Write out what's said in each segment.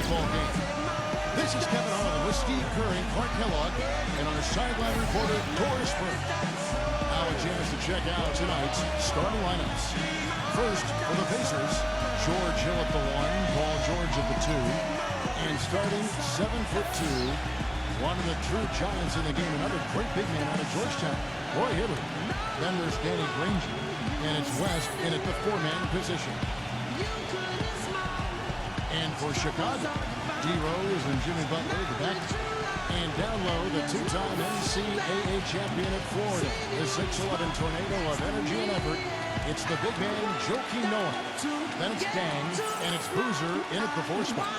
ball game. This is Kevin Harlan with Steve Kerr and Clark Kellogg, and our sideline reporter, Doris Burke. Now a chance to check out tonight's starting lineups. First, for the Pacers, George Hill at the 1, Paul George at the 2, and starting 7'2", one of the true giants in the game, another great big man out of Georgetown, Roy Hibbert. Then there's Danny Granger, and it's West in at the 4-man position. And for Chicago, D. Rose and Jimmy Butler, the back. And down low, the two-time NCAA champion at Florida, the 6'11" tornado of energy and effort. It's the big man, Joakim Noah. Then it's Dang, and it's Boozer in at the 4 spot.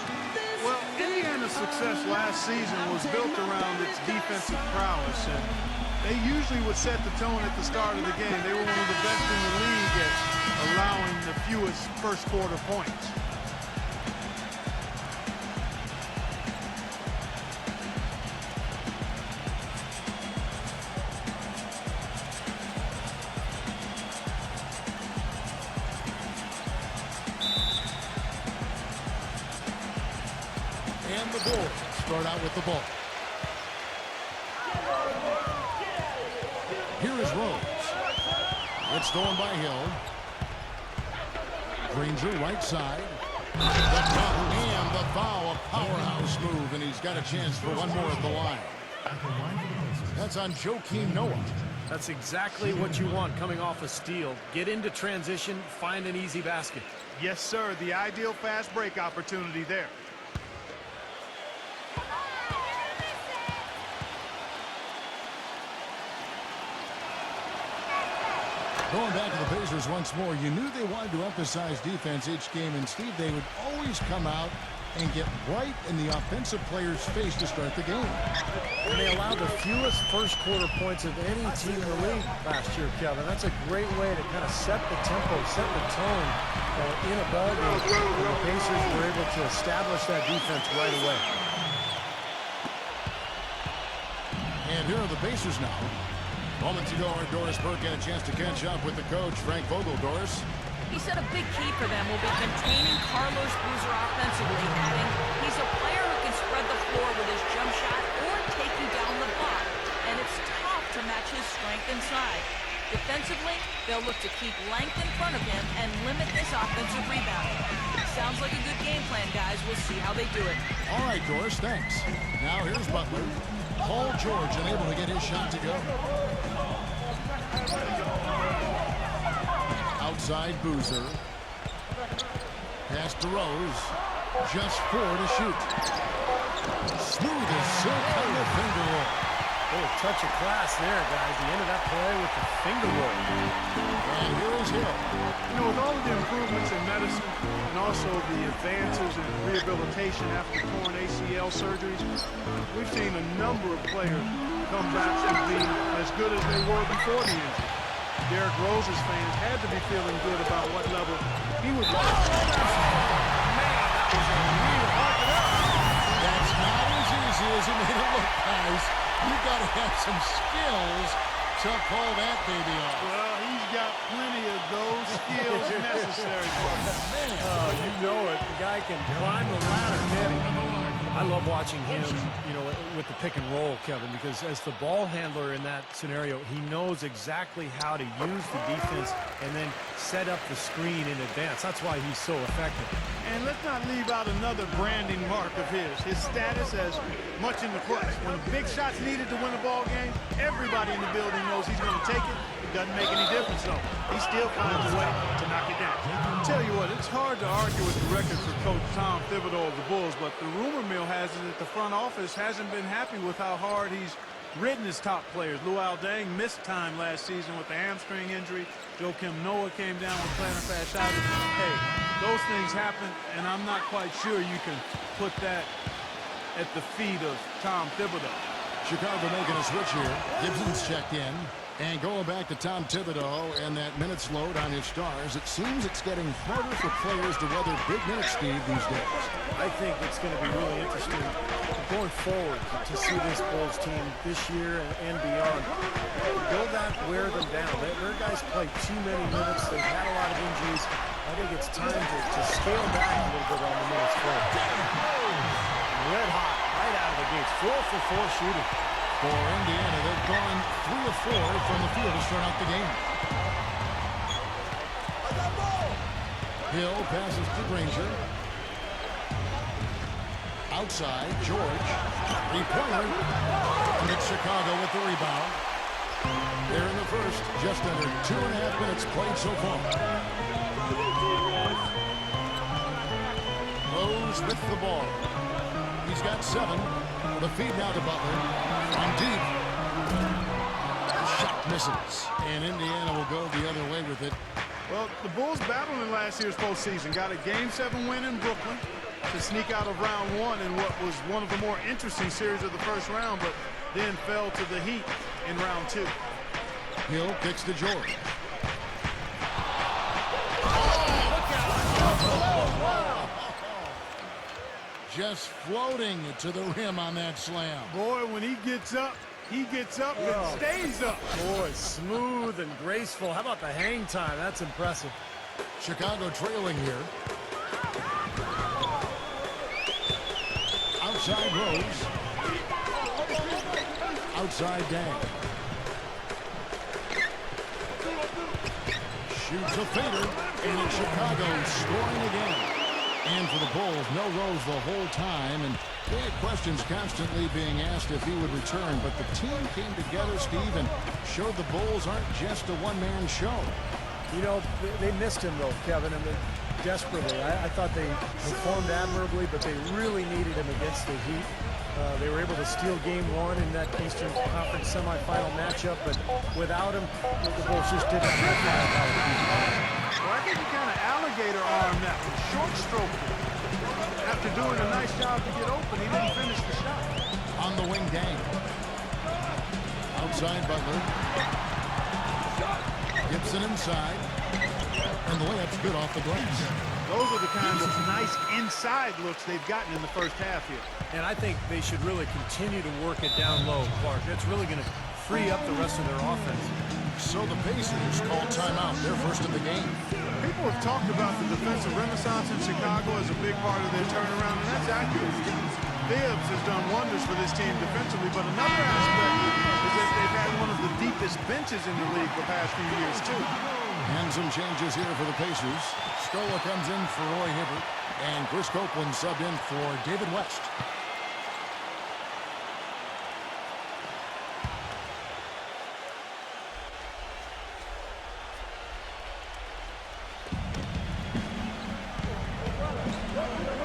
Well, Indiana's success last season was built around its defensive prowess, and they usually would set the tone at the start of the game. They were one of the best in the league at allowing the fewest first-quarter points. And the Bulls start out with the ball. Here is Rose. It's stolen by Hill. Granger right side. The dunk and the foul, a powerhouse move, and he's got a chance for one more at the line. That's on Joakim Noah. That's exactly what you want coming off a steal. Get into transition, find an easy basket. Yes, sir. The ideal fast break opportunity there. Going back to the Pacers once more, you knew they wanted to emphasize defense each game, and Steve, they would always come out and get right in the offensive player's face to start the game. And they allowed the fewest first-quarter points of any team in the league last year, Kevin. That's a great way to kind of set the tempo, set the tone in a ball game. And the Pacers were able to establish that defense right away. And here are the Pacers now. Moments ago, our Doris Burke had a chance to catch up with the coach, Frank Vogel. Doris? He said a big key for them will be containing Carlos Boozer offensively, adding he's a player who can spread the floor with his jump shot or take you down the block, and it's tough to match his strength inside. Defensively, they'll look to keep length in front of him and limit this offensive rebounding. Sounds like a good game plan, guys. We'll see how they do it. All right, Doris, thanks. Now here's Butler. Paul George unable to get his shot to go. Outside Boozer. Pass to Rose. Just 4 to shoot. Smooth as silk on the finger roll. Oh, touch of class there, guys. The end of that play with the finger roll. And here is Hill. You know, with all of the improvements in medicine and also the advances in rehabilitation after torn ACL surgeries, we've seen a number of players come back to be as good as they were before the injury. Derrick Rose's fans had to be feeling good about what level he was at. That's not as easy as it made it look, guys. You've got to have some skills to pull that baby off. Well, he's got plenty of those skills necessary for him. Oh, you know it. The guy can climb the ladder, can he? I love watching him, you know, with the pick and roll, Kevin, because as the ball handler in that scenario, he knows exactly how to use the defense and then set up the screen in advance. That's why he's so effective. And let's not leave out another branding mark of his status as much in the clutch. When big shots needed to win a ball game, everybody in the building knows he's going to take it. It doesn't make any difference, though. He still finds a way to knock it down. I'll tell you what, it's hard to argue with the record for Coach Tom Thibodeau of the Bulls, but the rumor mill has it that the front office hasn't been happy with how hard he's ridden his top players. Luol Deng missed time last season with the hamstring injury. Joakim Noah came down with plantar fasciitis. Hey, those things happen, and I'm not quite sure you can put that at the feet of Tom Thibodeau. Chicago making a switch here. Gibson's checked in. And going back to Tom Thibodeau and that minutes load on his stars, it seems it's getting harder for players to weather big minutes, Steve, these days. I think it's going to be really interesting going forward to see this Bulls team this year and beyond. Will that wear them down? Their guys play too many minutes. They've had a lot of injuries. I think it's time to scale back a little bit on the minutes played. for 4 shooting. For Indiana, they've gone 3 of 4 from the field to start out the game. Hill passes to Granger. Outside, George. Three-pointer. And it's Chicago with the rebound. They're in the first, just under 2.5 minutes played so far. Rose with the ball. He's got 7. The feed now to Butler. From deep. The shot misses. And Indiana will go the other way with it. Well, the Bulls battled in last year's postseason. Got a Game 7 win in Brooklyn to sneak out of round 1 in what was one of the more interesting series of the first round, but then fell to the Heat in round 2. Hill kicks to George. Just floating to the rim on that slam. Boy, when he gets up and stays up. Boy, smooth and graceful. How about the hang time? That's impressive. Chicago trailing here. Outside Rose. Outside Dang. Shoots a fader, and it's Chicago scoring again. And for the Bulls, no Rose the whole time, and they had questions constantly being asked if he would return, but the team came together, Steve, and showed the Bulls aren't just a one-man show. You know, they missed him, though, Kevin, and desperately. I thought they performed admirably, but they really needed him against the Heat. They were able to steal Game 1 in that Eastern Conference semifinal matchup, but without him, the Bulls just didn't have firepower. Well, I think he kind of alligator armed that one, short stroke. After doing a nice job to get open, he didn't finish the shot. On the wing, Dang. Outside Butler. Gibson inside. And the layup's good off the glass. Those are the kinds of nice inside looks they've gotten in the first half here. And I think they should really continue to work it down low, Clark. That's really going to free up the rest of their offense. So the Pacers called timeout. They're first in the game. People have talked about the defensive renaissance in Chicago as a big part of their turnaround, and that's accurate. Bibbs has done wonders for this team defensively, but another aspect is that they've had one of the deepest benches in the league the past few years, too. And some changes here for the Pacers. Scola comes in for Roy Hibbert, and Chris Copeland subbed in for David West.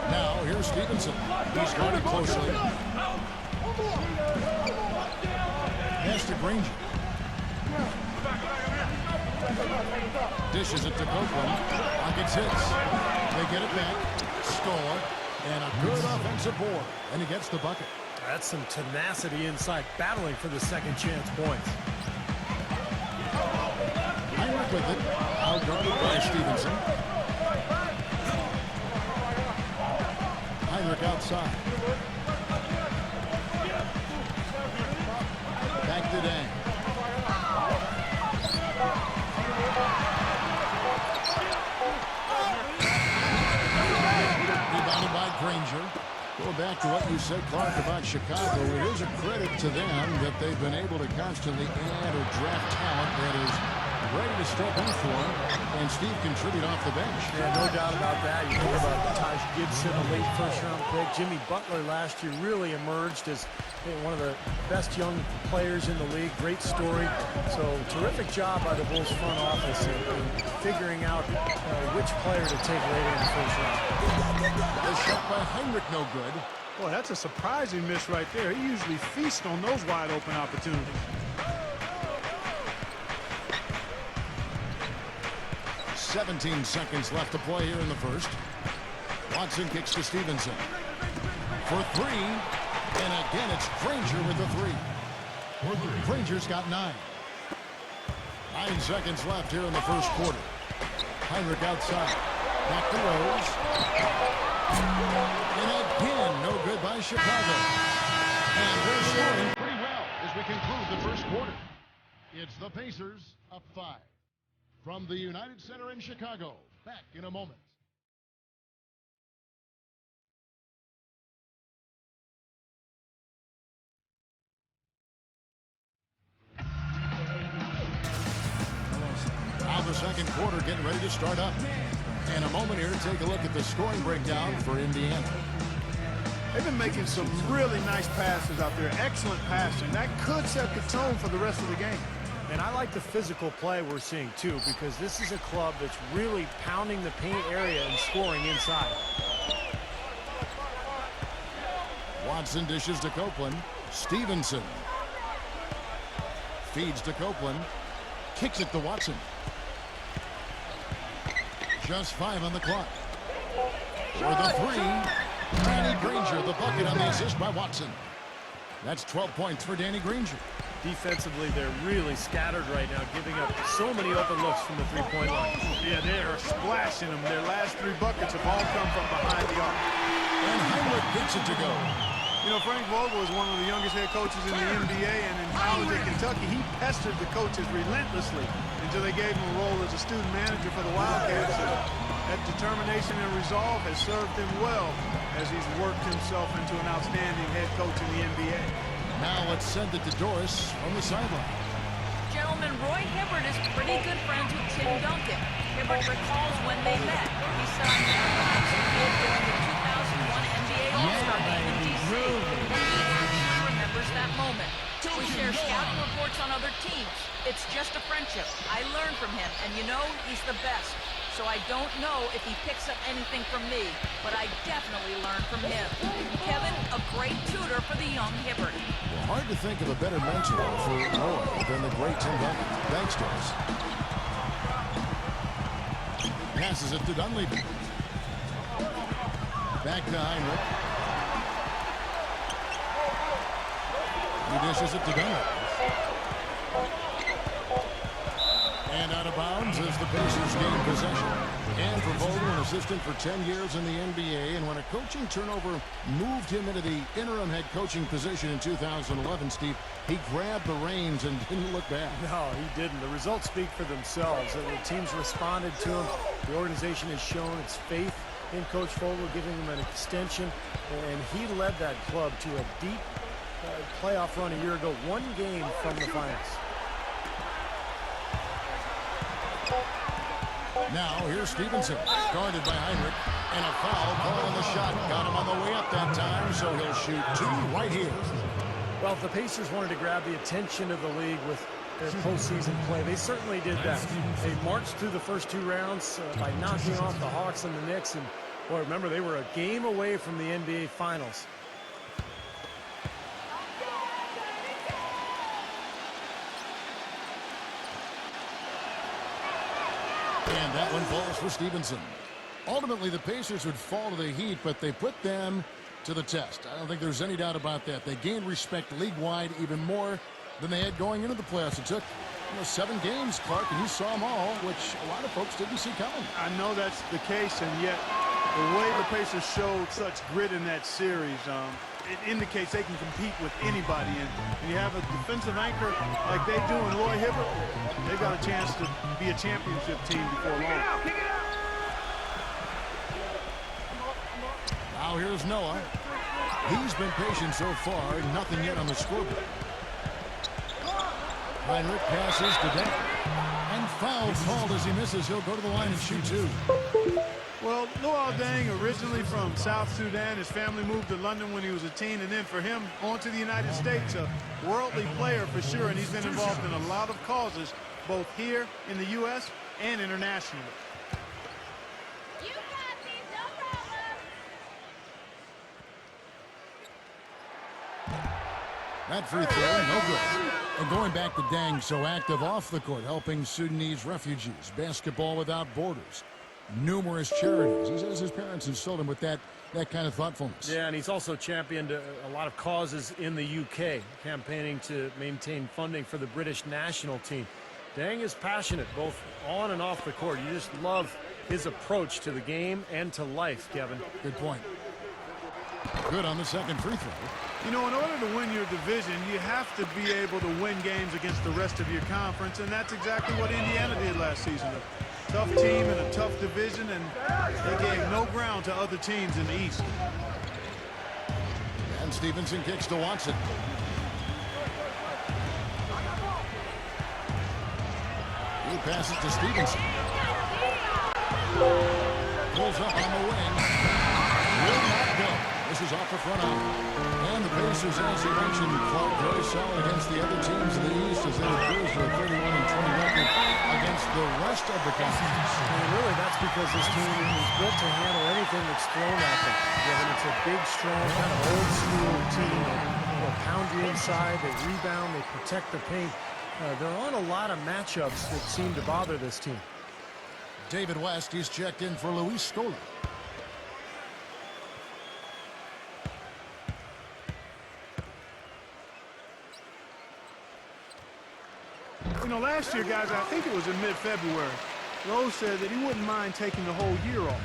Now, here's Stevenson. He's guarded closely. Pass to Granger. Dishes it to Copeland. Pockets hits. They get it back. Score. And a good offensive board. And he gets the bucket. That's some tenacity inside, battling for the second chance points. Heinrich with it. Outguarded by Stevenson. Heinrich outside. Back to Dang. Rebounded by Granger. Go back to what you said, Clark, about Chicago. It is a credit to them that they've been able to constantly add or draft talent that is ready to step in for him, and Steve contribute off the bench. Yeah, no doubt about that. You think about Taj Gibson, a late first-round pick. Jimmy Butler last year really emerged as one of the best young players in the league. Great story. So terrific job by the Bulls front office in figuring out which player to take later in the first round. The shot by Heinrich no good. Boy, that's a surprising miss right there. He usually feasts on those wide-open opportunities. 17 seconds left to play here in the first. Watson kicks to Stevenson. For 3. And again, it's Granger with the 3. Granger's got 9. 9 seconds left here in the first quarter. Heinrich outside. Back to Rose. And again, no good by Chicago. And they're scoring pretty well as we conclude the first quarter. It's the Pacers up 5. From the United Center in Chicago, back in a moment. second quarter getting ready to start up. And a moment here to take a look at the scoring breakdown for Indiana. They've been making some really nice passes out there. Excellent passing. That could set the tone for the rest of the game. And I like the physical play we're seeing, too, because this is a club that's really pounding the paint area and scoring inside. Watson dishes to Copeland. Stevenson feeds to Copeland. Kicks it to Watson. Just 5 on the clock. For the 3, Danny Granger, the bucket on the assist by Watson. That's 12 points for Danny Granger. Defensively, they're really scattered right now, giving up so many open looks from the three-point line. Yeah, they are splashing them. Their last 3 buckets have all come from behind the arc. And Heinrich gets it to go. You know, Frank Vogel is one of the youngest head coaches in the NBA, and in college at Kentucky, he pestered the coaches relentlessly until they gave him a role as a student manager for the Wildcats. That determination and resolve has served him well as he's worked himself into an outstanding head coach in the NBA. Now let's send it to Doris on the sideline. Gentlemen, Roy Hibbert is pretty good friends with Tim Duncan. Hibbert recalls when they met. He said, "I met him as a kid during the 2001 NBA All-Star Game in D.C. And he actually remembers that moment. We share scouting reports on other teams. It's just a friendship. I learn from him, and you know, he's the best. So I don't know if he picks up anything from me, but I definitely learn from him." Kevin, a great tutor for the young Hibbert. Well, hard to think of a better mentor for Roy than the great Tim Duncan. Thanks, Doris. Passes it to Dunleavy. Back to Heinrich. He dishes it to Dunleavy. And out of bounds as the Pacers gain possession. And for Vogel, an assistant for 10 years in the NBA, and when a coaching turnover moved him into the interim head coaching position in 2011, Steve, he grabbed the reins and didn't look back. No, he didn't. The results speak for themselves. The teams responded to him. The organization has shown its faith in Coach Vogel, giving him an extension, and he led that club to a deep playoff run a year ago, 1 game from the finals. Now here's Stevenson, guarded by Heinrich, and a foul call on the shot. Got him on the way up that time, so he'll shoot 2 right here. Well, if the Pacers wanted to grab the attention of the league with their postseason play, they certainly did that. They marched through the first 2 rounds by knocking off the Hawks and the Knicks, and boy, remember, they were a game away from the NBA Finals. And that one falls for Stevenson. Ultimately, the Pacers would fall to the Heat, but they put them to the test. I don't think there's any doubt about that. They gained respect league-wide even more than they had going into the playoffs. It took 7 games, Clark, and you saw them all, which a lot of folks didn't see coming. I know that's the case, and yet the way the Pacers showed such grit in that series, it indicates they can compete with anybody. And when you have a defensive anchor like they do in Roy Hibbert, they've got a chance to be a championship team before long. Now here's Noah. He's been patient so far, nothing yet on the scoreboard. Heinrich passes to Derrick. And foul called as he misses. He'll go to the line and shoot 2. Well, Luol Deng, originally from South Sudan, his family moved to London when he was a teen, and then for him, on to the United States, a worldly player for sure, and he's been involved in a lot of causes, both here in the U.S. and internationally. You got these, no problem. That free throw, no good. And going back to Deng, so active off the court, helping Sudanese refugees, Basketball Without Borders, numerous charities. He says his parents instilled him with that kind of thoughtfulness. Yeah, and he's also championed a lot of causes in the UK, campaigning to maintain funding for the British national team. Deng is passionate, both on and off the court. You just love his approach to the game and to life, Kevin. Good point. Good on the second free throw. You know, in order to win your division, you have to be able to win games against the rest of your conference, and that's exactly what Indiana did last season. A tough team in a tough division, and they gave no ground to other teams in the East. And Stevenson kicks to Watson. He passes to Stevenson. Pulls up on the wing. Will not go. This is off the front arm. And the Pacers, as you mentioned, Clark, very solid against the other teams in the East as they cruise to a 31-20 record against the rest of the conference. And really, that's because this team is built to handle anything that's thrown at them. It's a big, strong, kind of old-school team. They'll pound you inside, they rebound, they protect the paint. They're on a lot of matchups that seem to bother this team. David West, he's checked in for Luis Scola. You know, last year, guys, I think it was in mid-February, Rose said that he wouldn't mind taking the whole year off.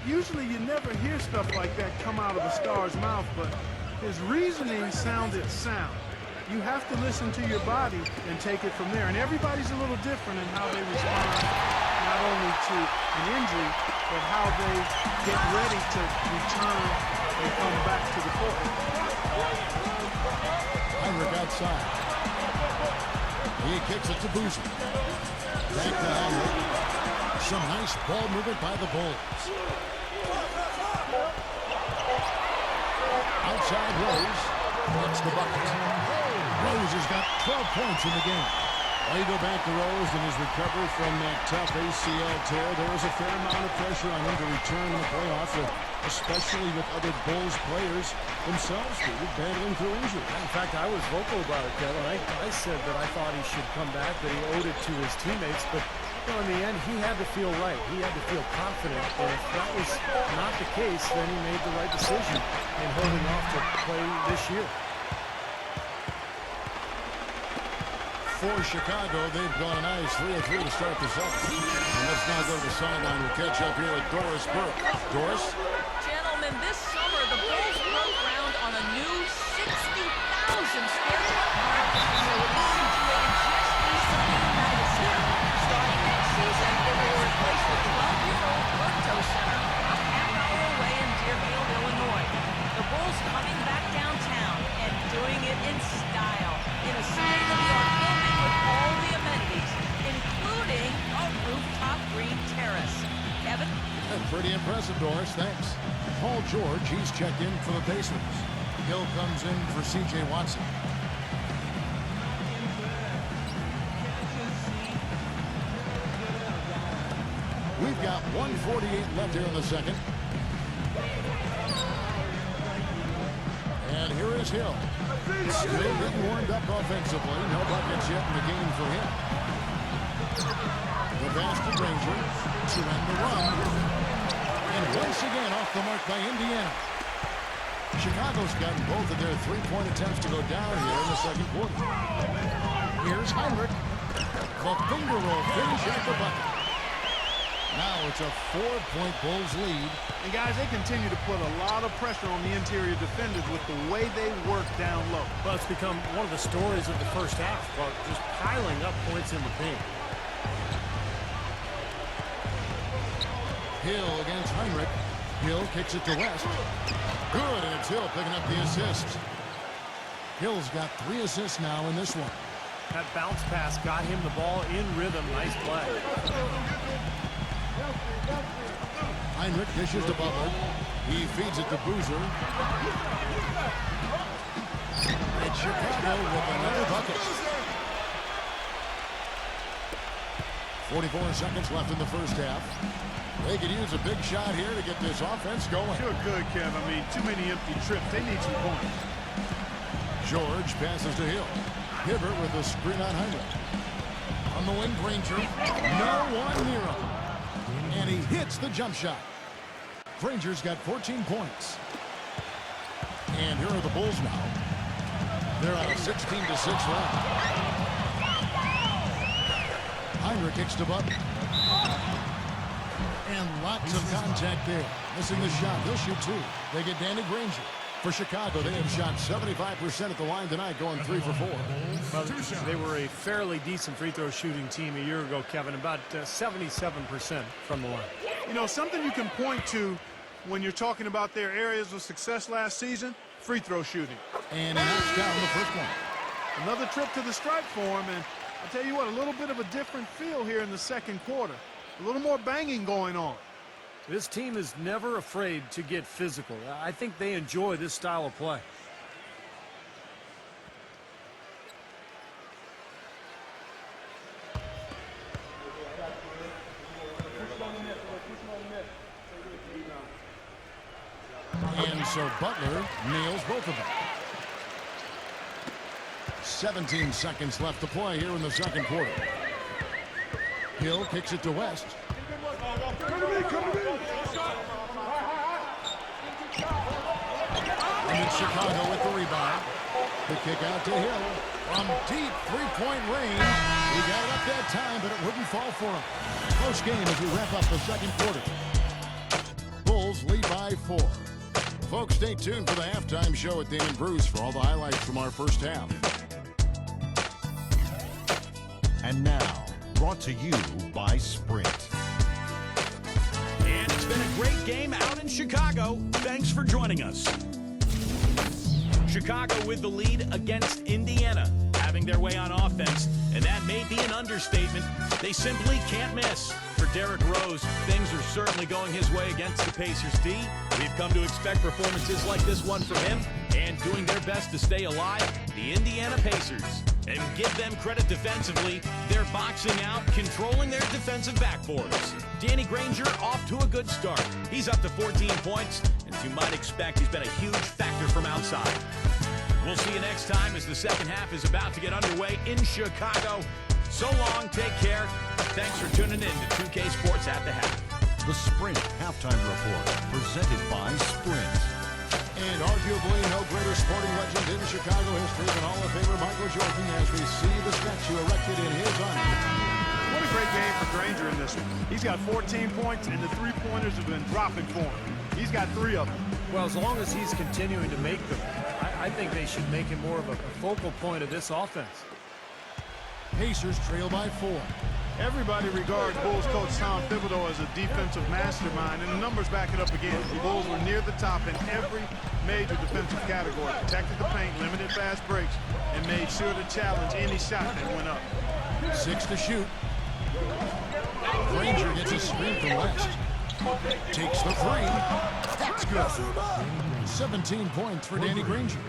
Usually you never hear stuff like that come out of a star's mouth, but his reasoning sounded sound. You have to listen to your body and take it from there. And everybody's a little different in how they respond, not only to an injury, but how they get ready to return and come back to the court. Heinrich outside. He kicks it to Boozer. Back to Heinrich. Some nice ball movement by the Bulls. Outside Rose. That's the bucket. Rose has got 12 points in the game. Well, you go back to Rose and his recovery from that tough ACL tear. There was a fair amount of pressure on him to return in the playoffs, especially with other Bulls players themselves battling through injury. In fact, I was vocal about it, Kevin. I said that I thought he should come back, that he owed it to his teammates, but in the end, he had to feel right. He had to feel confident, and if that was not the case, then he made the right decision in holding off to play this year. For Chicago, they've gone a nice 3-3 to start the second. And let's now go to the sideline. We'll catch up here with Doris Burke. Doris? Gentlemen, this summer the Bulls broke ground on a new 60,000 square foot practice facility situated just east of the United Center. Starting next season, it will replace the 12-year-old Berto Center a half-hour away in Deerfield, Illinois. The Bulls coming back downtown and doing it in style in a state-of-the-art building with all the amenities, including a rooftop green terrace. Kevin? Pretty impressive, Doris. Thanks. Paul George, he's checked in for the Pacers. Hill comes in for C.J. Watson. We've got 1:48 left here in the second. And here is Hill. Still getting warmed up offensively. No buckets yet in the game for him. The pass to Granger to end the run. And once again off the mark by Indiana. Chicago's gotten both of their three-point attempts to go down here in the second quarter. Here's Heinrich. The finger roll finish at the bucket. Now it's a 4-point Bulls lead. And guys, they continue to put a lot of pressure on the interior defenders with the way they work down low. Well, it's become one of the stories of the first half, Clark, just piling up points in the paint. Hill against Heinrich. Hill kicks it to West. Good, and it's Hill picking up the assist. Hill's got 3 assists now in this one. That bounce pass got him the ball in rhythm. Nice play. Heinrich dishes to Butler. He feeds it to Boozer. And Chicago with another bucket. 44 seconds left in the first half. They could use a big shot here to get this offense going. Sure could, Kev. I mean, too many empty trips. They need some points. George passes to Hill. Hibbert with a screen on Heinrich. On the wing, Granger. No one near him. And he hits the jump shot. Granger's got 14 points. And here are the Bulls now. They're on a 16-6 run. Heinrich kicks to Butler. And lots of contact there. Missing the shot. He'll shoot 2. They get Danny Granger. For Chicago, they have shot 75% at the line tonight, going 3 for 4. Well, they were a fairly decent free throw shooting team a year ago, Kevin, about 77% from the line. You know, something you can point to when you're talking about their areas of success last season, free throw shooting. And he knocks down the first one. Another trip to the stripe for him, and I'll tell you what, a little bit of a different feel here in the second quarter. A little more banging going on. This team is never afraid to get physical. I think they enjoy this style of play. And so Butler nails both of them. 17 seconds left to play here in the second quarter. Hill kicks it to West. And it's Chicago with the rebound. The kick out to Hill. From deep three-point range. He got it up that time, but it wouldn't fall for him. Close game as we wrap up the second quarter. Bulls lead by 4. Folks, stay tuned for the halftime show at Damon Bruce for all the highlights from our first half. And now, brought to you by Sprint. And it's been a great game out in Chicago. Thanks for joining us. Chicago with the lead against Indiana, having their way on offense, and that may be an understatement. They simply can't miss. For Derrick Rose, things are certainly going his way against the Pacers D. We've come to expect performances like this one from him, and doing their best to stay alive, the Indiana Pacers. And give them credit defensively. They're boxing out, controlling their defensive backboards. Danny Granger off to a good start. He's up to 14 points, and as you might expect, he's been a huge factor from outside. We'll see you next time as the second half is about to get underway in Chicago. So long, take care. Thanks for tuning in to 2K Sports at the Half. The Sprint Halftime Report, presented by Sprint. And arguably no greater sporting legend in Chicago history than Hall of Famer Michael Jordan as we see the statue erected in his honor. What a great game for Granger in this one. He's got 14 points, and the three-pointers have been dropping for him. He's got 3 of them. Well, as long as he's continuing to make them, I think they should make him more of a focal point of this offense. Pacers trail by 4. Everybody regards Bulls coach Tom Thibodeau as a defensive mastermind, and the numbers back it up again. The Bulls were near the top in every major defensive category. Protected the paint, limited fast breaks, and made sure to challenge any shot that went up. 6 to shoot. Granger gets a screen from West. Takes the 3. That's good. 17 points for Danny Granger.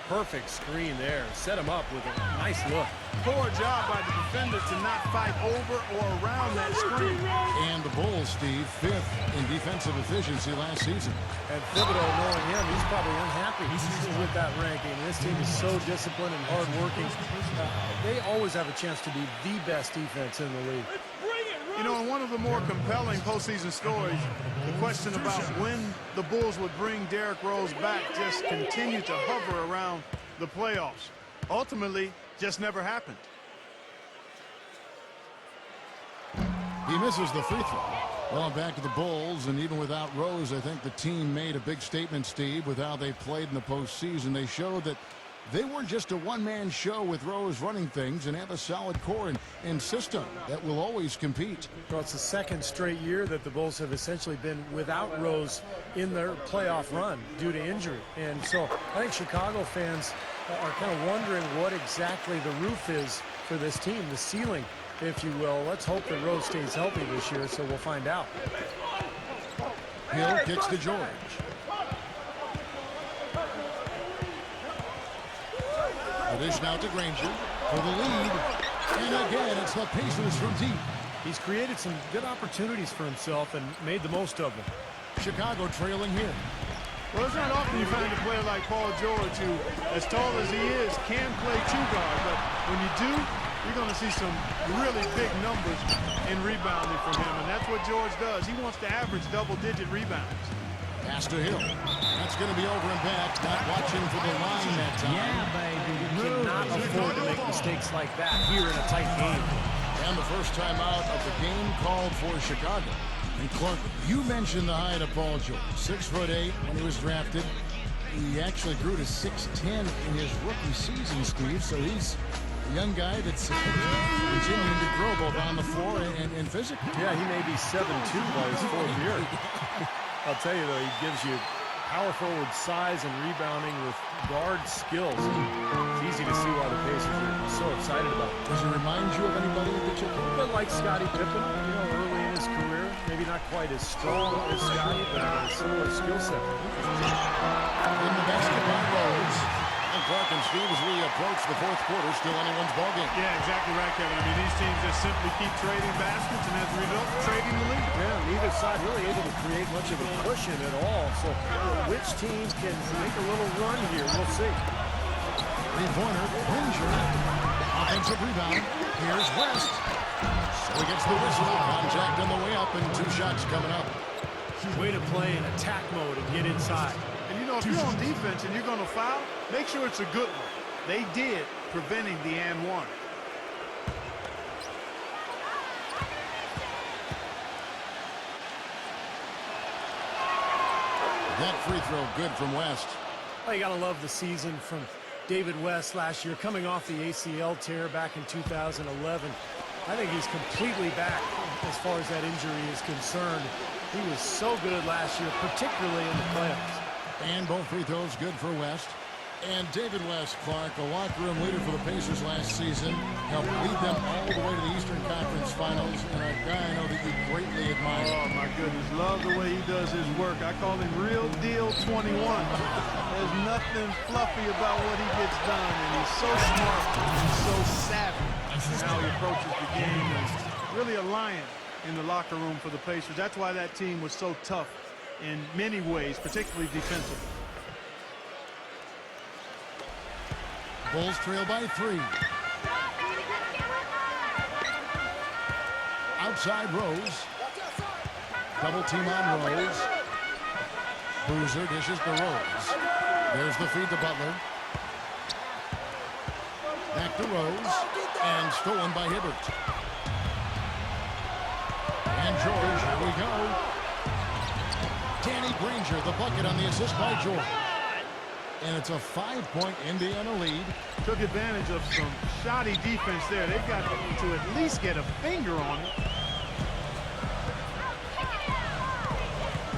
Perfect screen there. Set him up with a nice look. Poor job by the defenders to not fight over or around that screen. And the Bulls, Steve, 5th in defensive efficiency last season. And Thibodeau, knowing him, he's probably unhappy with that ranking. This team is so disciplined and hardworking. They always have a chance to be the best defense in the league. You know, in one of the more compelling postseason stories, the question about when the Bulls would bring Derrick Rose back just continued to hover around the playoffs. Ultimately, just never happened. He misses the free throw. Well, back to the Bulls, and even without Rose, I think the team made a big statement, Steve, with how they played in the postseason. They showed that they weren't just a one-man show with Rose running things and have a solid core and system that will always compete. Well, it's the second straight year that the Bulls have essentially been without Rose in their playoff run due to injury. And so I think Chicago fans are kind of wondering what exactly the roof is for this team, the ceiling, if you will. Let's hope that Rose stays healthy this year, so we'll find out. Hill kicks to George. Dish now to Granger for the lead. And again, it's the Pacers from deep. He's created some good opportunities for himself and made the most of them. Chicago trailing here. Well, it's not often you find a player like Paul George who, as tall as he is, can play 2 guard. But when you do, you're going to see some really big numbers in rebounding from him. And that's what George does. He wants to average double-digit rebounds. Pass to Hill. That's going to be over and back. Not watching for the line that time. Yeah, baby. You cannot afford to make mistakes like that here in a tight game. And the first time out of the game called for Chicago. And Clark, you mentioned the height of Paul George. 6'8" when he was drafted. He actually grew to 6'10" in his rookie season, Steve. So he's a young guy that's continuing to grow both on the floor and physically. Yeah, he may be 7'2" by his 4th year. I'll tell you, though, he gives you power forward size and rebounding with guard skills. It's easy to see why the Pacers are so excited about him. Does he remind you of anybody in particular? But like Scottie Pippen, you know, early in his career. Maybe not quite as strong as Scotty, but a similar skill set. In the basket by Rose. And Clark and Steve, as we approach the fourth quarter, still anyone's ballgame. Yeah, exactly right, Kevin. I mean, these teams just simply keep trading baskets, and as a result, trading the lead. Yeah, neither side really able to create much of a cushion at all. So which team can make a little run here? We'll see. Three-pointer, Granger. Offensive rebound. Here's West. So he gets the whistle. Contact on the way up, and 2 shots coming up. Way to play in attack mode and get inside. And, you know, if you're on defense and you're going to foul, make sure it's a good one. They did, preventing the and one. That free throw good from West. Well, you got to love the season from David West last year, coming off the ACL tear back in 2011. I think he's completely back as far as that injury is concerned. He was so good last year, particularly in the playoffs. And both free throws good for West. And David West, Clark, a locker room leader for the Pacers last season, helped lead them all the way to the Eastern Conference Finals, and a guy I know that you greatly admire. Oh, my goodness. Love the way he does his work. I call him Real Deal 21. There's nothing fluffy about what he gets done, and he's so smart and so savvy in how he approaches the game. And really a lion in the locker room for the Pacers. That's why that team was so tough in many ways, particularly defensively. Bulls trail by 3. Outside Rose. Double team on Rose. Boozer dishes to Rose. There's the feed to Butler. Back to Rose. And stolen by Hibbert. And George, here we go. Danny Granger, the bucket on the assist by George. And it's a 5-point Indiana lead. Took advantage of some shoddy defense there. They've got to at least get a finger on it.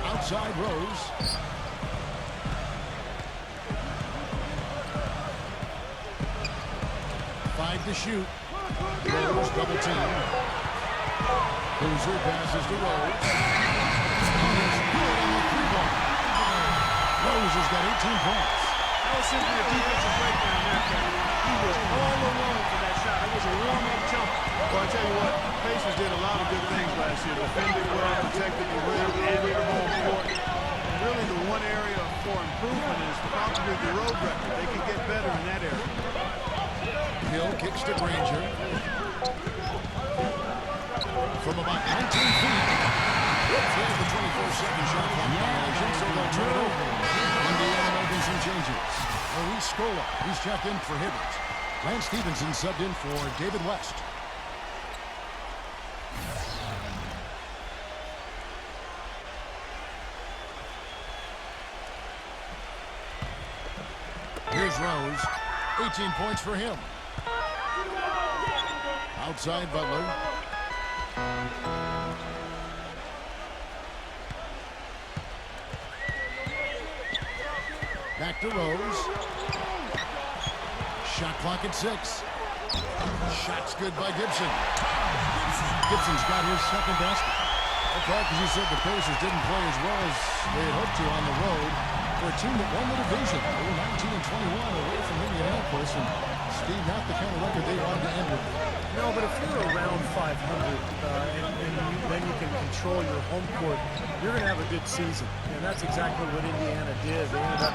Outside Rose. Five to shoot. Rose double team. Boozer passes to Rose. And it's good on the 3-ball. Rose has got 18 points. That was simply a defensive breakdown there, Kevin. He was all alone for that shot. It was a warm-up jump. Well, I tell you what, Pacers did a lot of good things last year. Defended well, protected the rim, added the home court. And really the one area for improvement is probably the road record. They can get better in that area. Hill kicks to Granger. From about 19 feet. There's the 24-second shot clock violation, so they'll turn it over. Indiana making some changes. Maurice Scola, he's checked in for Hibbert. Lance Stevenson subbed in for David West. Here's Rose. 18 points for him. Outside Butler. Back to Rose. Shot clock at 6. Shot's good by Gibson. Gibson's got his second basket. Well, Clark, as you said, the Pacers didn't play as well as they had hoped to on the road for a team that won the division. They were 19-21 away from Indianapolis, and Steve, not the kind of record they wanted to end with. No, but if you're around 500 then you can control your home court, you're going to have a good season. And that's exactly what Indiana did. They ended up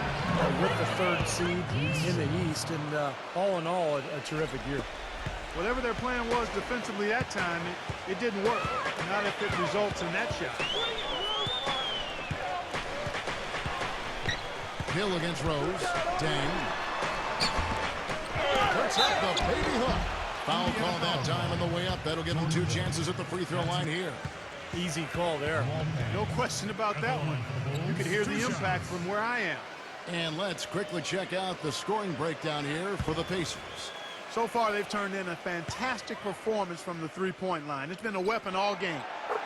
with the 3rd seed in the East, and all in all, a terrific year. Whatever their plan was defensively that time, it didn't work. Not if it results in that shot. Hill against Rose. Dang. Puts up the baby hook. Foul call that time on the way up. That'll give them 2 chances at the free throw line here. Easy call there. No question about that one. You could hear the impact from where I am. And let's quickly check out the scoring breakdown here for the Pacers. So far, they've turned in a fantastic performance from the three-point line. It's been a weapon all game.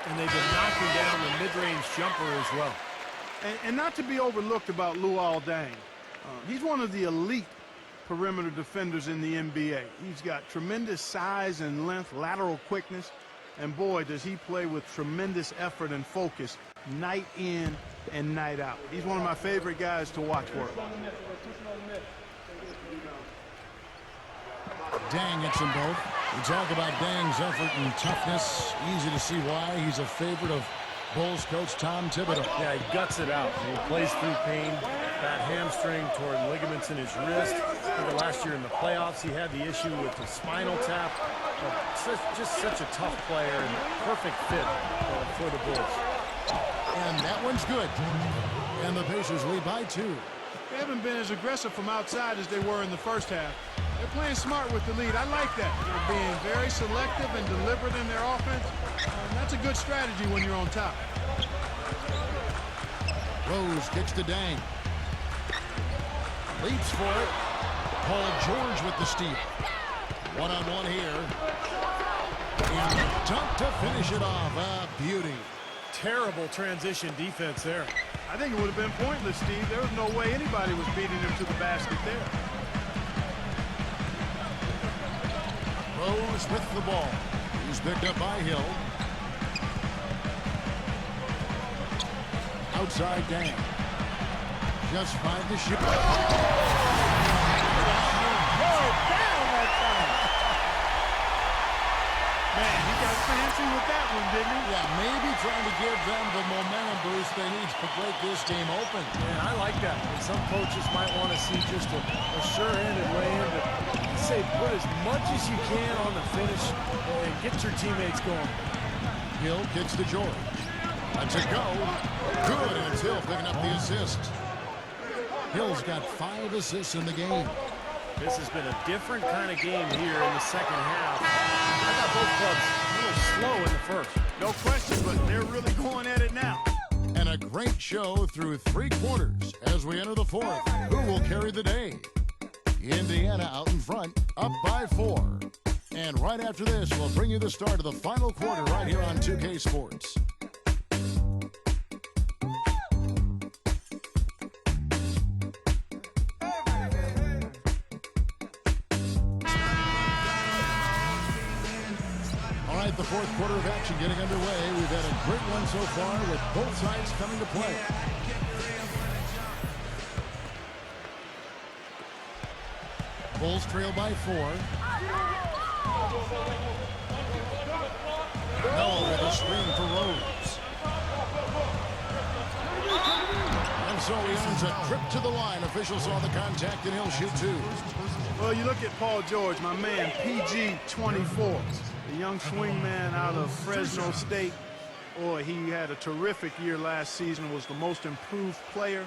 And they've been knocking down the mid-range jumper as well. And not to be overlooked about Luol Deng. He's one of the elite perimeter defenders in the NBA. He's got tremendous size and length, lateral quickness, And boy, does he play with tremendous effort and focus night in and night out. He's one of my favorite guys to watch work. Dang hits them both. We talk about Dang's effort and toughness. Easy to see why he's a favorite of Bulls coach Tom Thibodeau. Yeah, he guts it out. He plays through pain. That hamstring toward ligaments in his wrist. Last year in the playoffs, he had the issue with the spinal tap. Just such a tough player and perfect fit for the Bulls. And that one's good. And the Pacers lead by 2. They haven't been as aggressive from outside as they were in the first half. They're playing smart with the lead. I like that. They're being very selective and deliberate in their offense. And that's a good strategy when you're on top. Rose kicks to Dang. Leaps for it. Paul George with the steal. One-on-one here. And dunk to finish it off. A beauty. Terrible transition defense there. I think it would have been pointless, Steve. There was no way anybody was beating him to the basket there. Rose with the ball. He's picked up by Hill. Outside Dang. Just 5 to shoot. Man, he got fancy with that one, didn't he? Yeah, maybe trying to give them the momentum boost they need to break this game open. Yeah, I like that. And some coaches might want to see just a sure-handed lay-in, but say put as much as you can on the finish and get your teammates going. Hill kicks to George. That's a go. Good, and it's Hill picking up the assist. Hill's got 5 assists in the game. This has been a different kind of game here in the second half. I thought both clubs a little slow in the first. No question, but they're really going at it now. And a great show through 3 quarters as we enter the 4th. Who will carry the day? Indiana out in front, up by 4. And right after this, we'll bring you the start of the final quarter right here on 2K Sports. The 4th quarter of action getting underway. We've had a great one so far with both sides coming to play. Bulls trail by 4. Hill with a screen for Rose. And so he earns a trip to the line. Officials saw the contact and he'll shoot 2. Well, you look at Paul George, my man, PG-24. The young swingman out of Fresno State. Boy, he had a terrific year last season, was the most improved player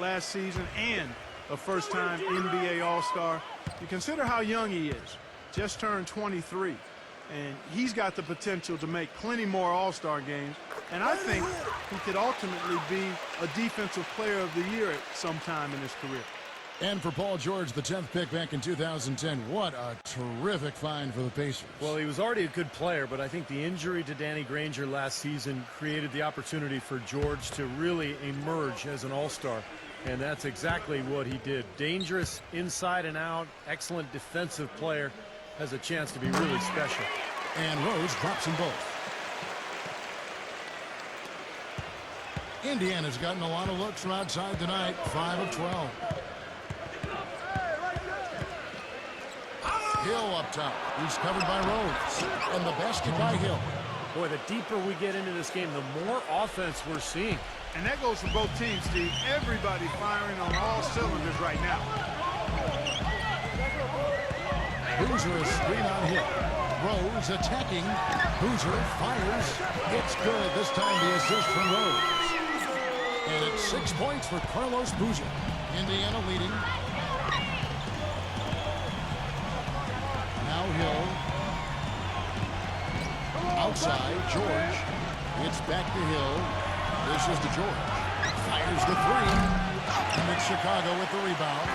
last season, and a first-time NBA All-Star. You consider how young he is, just turned 23, and he's got the potential to make plenty more All-Star games, and I think he could ultimately be a Defensive Player of the Year at some time in his career. And for Paul George, the 10th pick back in 2010, what a terrific find for the Pacers. Well, he was already a good player, but I think the injury to Danny Granger last season created the opportunity for George to really emerge as an all-star. And that's exactly what he did. Dangerous inside and out, excellent defensive player, has a chance to be really special. And Rose drops them both. Indiana's gotten a lot of looks from outside tonight, 5 of 12. Hill up top. He's covered by Rose. And the basket by Hill. Boy, the deeper we get into this game, the more offense we're seeing. And that goes for both teams, Steve. Everybody firing on all cylinders right now. Boozer a screen on Hill. Rose attacking. Boozer fires. It's good. This time the assist from Rose. And it's 6 points for Carlos Boozer. Indiana leading. Now Hill. Outside, George. It's back to Hill. This is to George. Fires the 3. And it's Chicago with the rebound.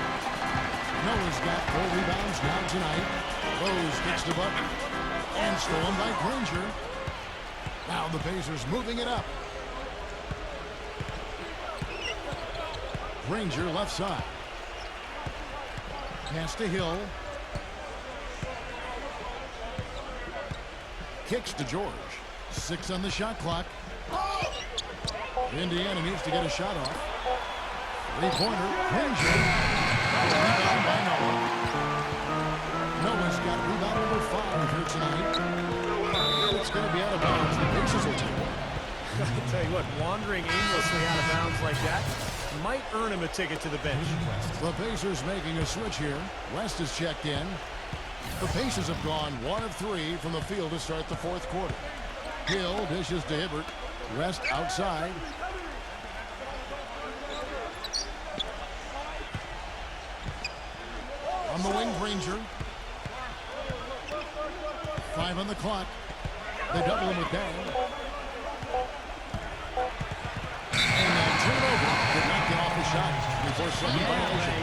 Noah's got 4 rebounds now tonight. Rose gets the bucket. And stolen by Granger. Now the Pacers moving it up. Granger left side. Pass to Hill. Kicks to George. 6 on the shot clock. Indiana needs to get a shot off. Three-pointer. Granger. Rebound by Noah. Noah's got rebound number 5 here tonight. It's going to be out of bounds. The Pacers will take it. I tell you what, wandering aimlessly out of bounds like that might earn him a ticket to the bench. The Pacers making a switch here. West is checked in. The Pacers have gone 1 of 3 from the field to start the fourth quarter. Hill dishes to Hibbert. West outside. On the wing, Granger. 5 on the clock. They double him with Dang. And turnover. Did not get off the shot before second violation.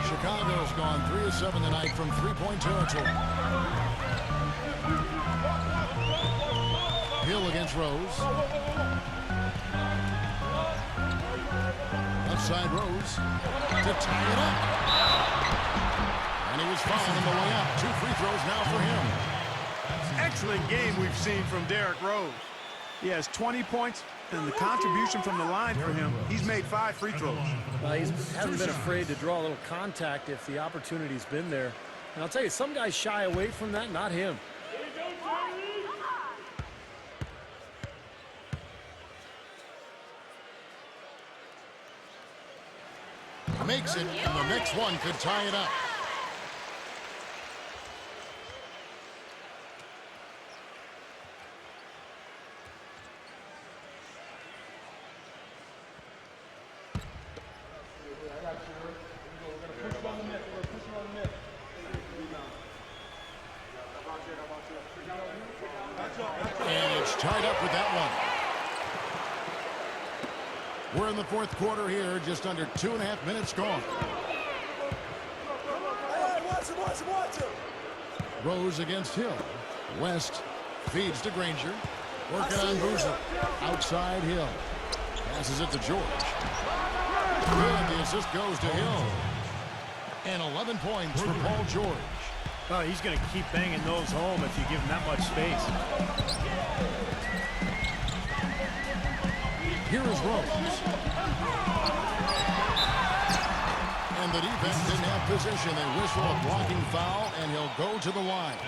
Chicago's gone 3 of 7 tonight from three-point territory. Hill against Rose. Outside Rose to tie it up. And he was fouled on the way up. 2 free throws now for him. Excellent game we've seen from Derrick Rose. He has 20 points, and the contribution from the line for him, he's made 5 free throws. He hasn't been afraid to draw a little contact if the opportunity's been there. And I'll tell you, some guys shy away from that, not him. Makes it, and the next one could tie it up. And it's tied up with that one. We're in the fourth quarter here, just under 2.5 minutes gone. Rose against Hill. West feeds to Granger. Working on Boozer. Outside Hill. Passes it to George. Good. The assist goes to Hill. And 11 points for Paul George. Oh, he's going to keep banging those home if you give him that much space. Here is Rose. And the defense didn't have position. They whistle a blocking foul, and he'll go to the line.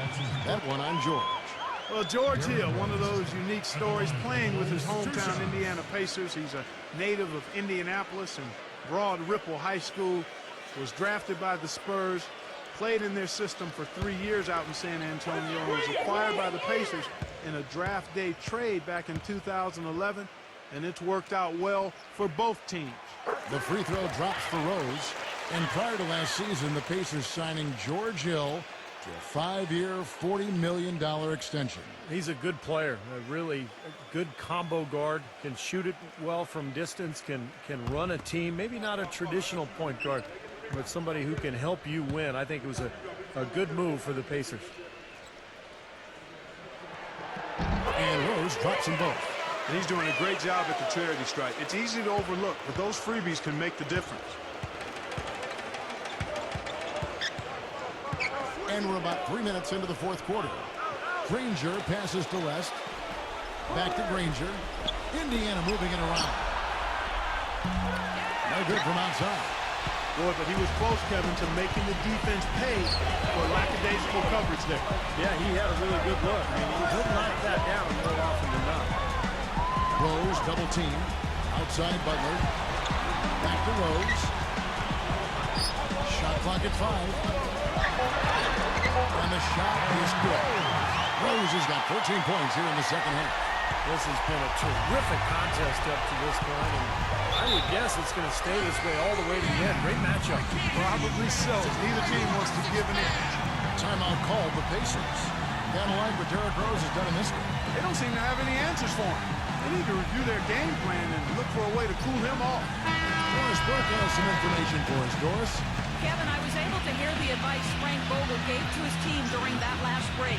That one on George. Well, George Hill, one of those unique stories, playing with his hometown Indiana Pacers. He's a native of Indianapolis and Broad Ripple High School. Was drafted by the Spurs. Played in their system for 3 years out in San Antonio. And was acquired by the Pacers in a draft day trade back in 2011. And it's worked out well for both teams. The free throw drops for Rose. And prior to last season, the Pacers signing George Hill to a 5-year, $40 million extension. He's a good player, a really good combo guard, can shoot it well from distance, can run a team. Maybe not a traditional point guard, but somebody who can help you win. I think it was a good move for the Pacers. And Rose drops them both. And he's doing a great job at the charity stripe. It's easy to overlook, but those freebies can make the difference. And we're about 3 minutes into the fourth quarter. Granger passes to West. Back to Granger. Indiana moving it around. No good from outside. Boy, but he was close, Kevin, to making the defense pay for lackadaisical coverage there. Yeah, he had a really good look. I mean, he'll knock that down more often than not. Rose double team. Outside Butler. Back to Rose. Shot clock at 5. And the shot is good. Rose has got 14 points here in the second half. This has been a terrific contest up to this point, and I would guess it's going to stay this way all the way to the end. Great matchup. Probably so. Neither team wants to give an inch. Timeout called the Pacers. Kind of like what Derrick Rose has done in this game. They don't seem to have any answers for him. They need to review their game plan and look for a way to cool him off. Doris Burke has some information for us. Doris? Kevin, I was able to hear the advice Frank Vogel gave to his team during that last break.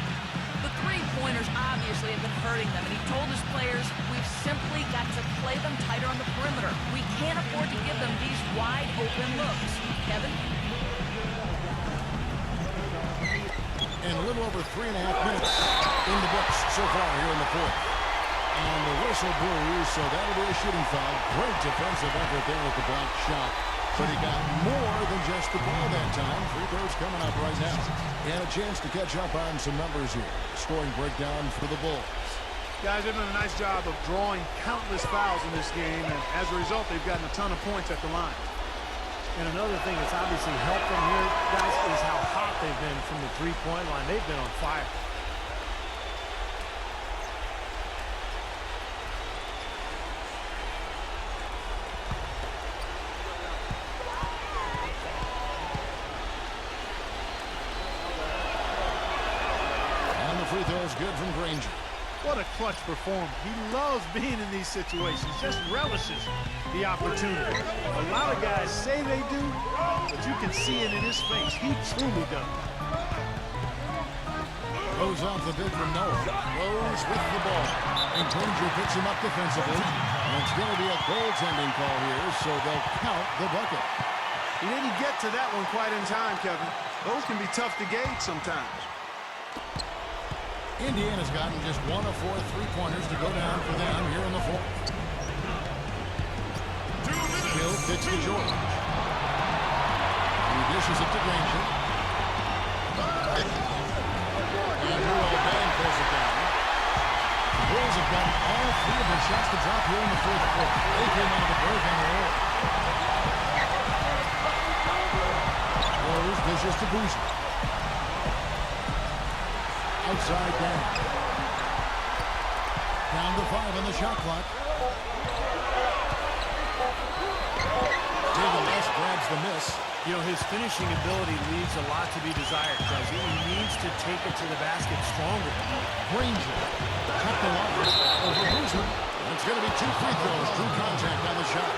The three-pointers obviously have been hurting them, and he told his players, we've simply got to play them tighter on the perimeter. We can't afford to give them these wide open looks. Kevin? And a little over 3.5 minutes in the books so far here in the fourth. And the whistle blew, so that'll be a shooting foul. Great defensive effort there with the block shot. But he got more than just the ball that time. Free throws coming up right now. He had a chance to catch up on some numbers here. Scoring breakdown for the Bulls. Guys, they've done a nice job of drawing countless fouls in this game, and as a result, they've gotten a ton of points at the line. And another thing that's obviously helped them here, guys, is how hot they've been from the three-point line. They've been on fire. Free throws good from Granger. What a clutch performer. He loves being in these situations, just relishes the opportunity. A lot of guys say they do, but you can see it in his face. He truly does. Goes off the big from Noah. Rose with the ball. And Granger picks him up defensively. And it's going to be a goaltending call here, so they'll count the bucket. He didn't get to that one quite in time, Kevin. Those can be tough to gauge sometimes. Indiana's gotten just 1 of 4 three-pointers to go down for them here in the fourth. Hill kicks to George. He dishes it to Granger. And Bang pulls it down. The Bulls have gotten all 3 of their shots to drop here in the fourth quarter. They came out of the break on the roll. Rose dishes to Boozer. Outside down. Down to 5 on the shot clock. David West grabs the miss. You know, his finishing ability leaves a lot to be desired, guys. He needs to take it to the basket stronger. Granger. Cut the line over Boozer. It's going to be 2 free throws. True contact on the shot.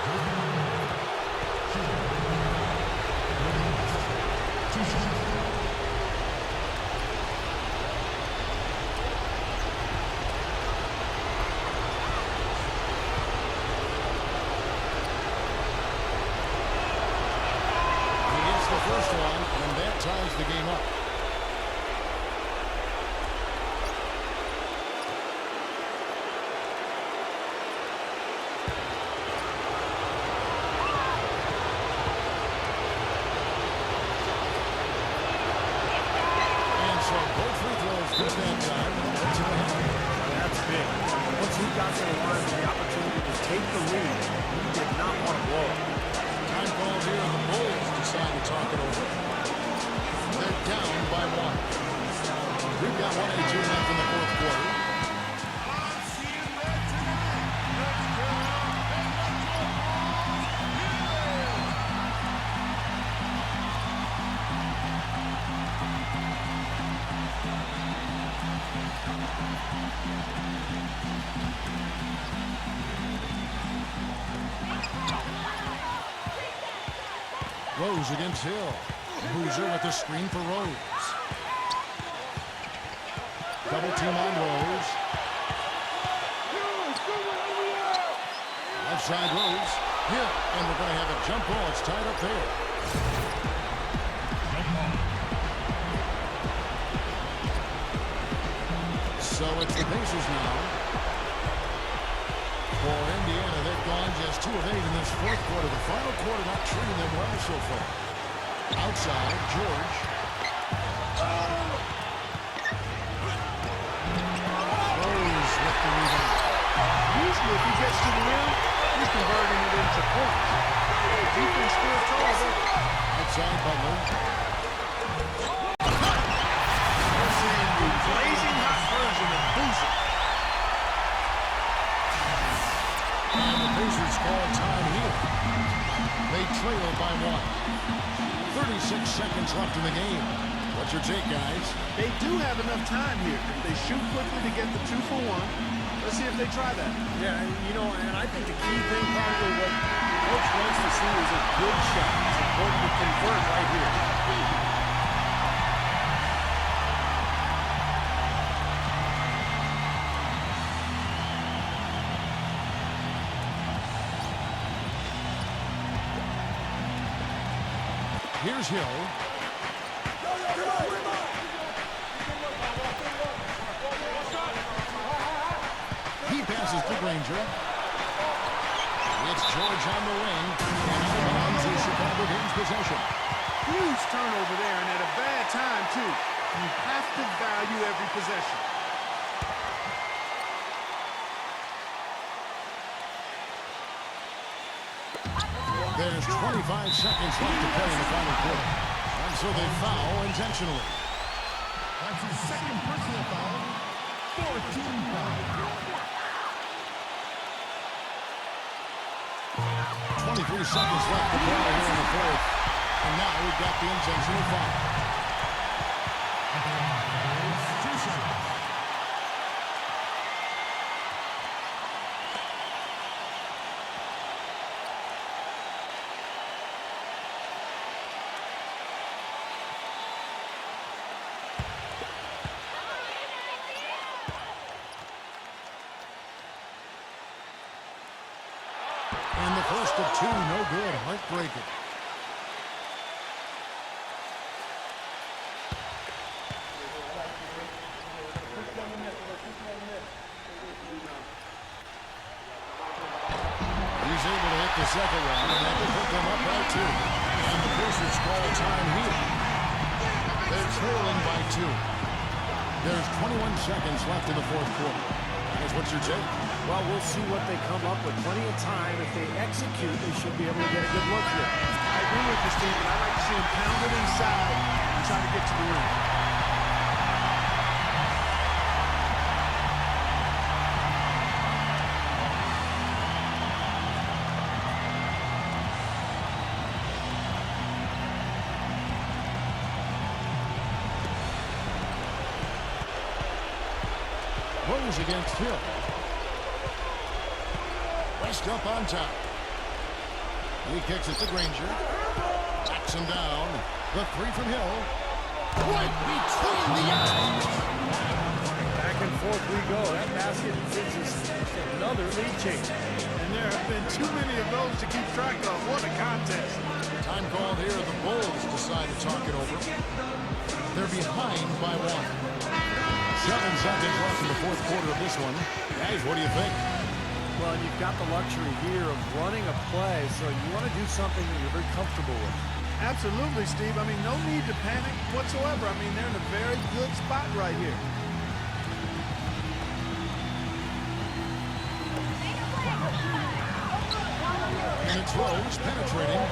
First one, and that ties the game up. And so both free throws this that time. That's big. Once he got to the line with the opportunity to take the lead, he did not want to blow it. Time calls here, and the Bulls decide to talk it over. They're down by 1. We've got 1:82 left in the fourth quarter. Rose against Hill. Boozer with the screen for Rose. Double team on Rose. Outside Rose. Hill. And we're going to have a jump ball. It's tied up there. So it's the Pacers now. For Indiana, they've gone just 2 of 8 in this fourth quarter. The final quarter not treating them well so far. Outside, George. Rose with the rebound. Usually, if he gets to the rim, he's converting it into points. Defense still tall, though. Outside Butler. We're seeing the blazing hot version of Boozer. And the Pacers call time here. They trail by 1. 36 seconds left in the game. What's your take, guys? They do have enough time here. If they shoot quickly to get the 2 for 1, let's see if they try that. Yeah, you know, and I think the key thing probably what Coach wants to see is a good shot. It's important to convert right here. Here's Hill. He passes to Granger. It's George on the wing. And out of bounds is Chicago gains possession. Huge turnover there, and at a bad time, too. You have to value every possession. There's 25 seconds left to play in the final quarter. And so they foul intentionally. That's his second personal foul. 14 foul. 23 seconds left to play here in the fourth. And now we've got the intentional foul. And the first of two, no good. Heartbreaker. He's able to hit the second one, and that will put them up by two. And the Pacers call time here. They're trailing by two. There's 21 seconds left in the fourth quarter. Guys, what's your take? Well, we'll see what they come up with. Plenty of time. If they execute, they should be able to get a good look here. I agree with you, Steve, but I like to see him pound it inside and try to get to the rim. Rose against Hill. West up on top. He kicks it to Granger. Backs him down. The three from Hill. Right between the eyes. Back and forth we go. That basket gives us another lead change. And there have been too many of those to keep track of. What a contest. Time called here. The Bulls decide to talk it over. They're behind by one. 7 seconds left in the fourth quarter of this one. Guys, what do you think? Well, you've got the luxury here of running a play, so you want to do something that you're very comfortable with. Absolutely, Steve. I mean, no need to panic whatsoever. I mean, they're in a very good spot right here. And it's Rose penetrating.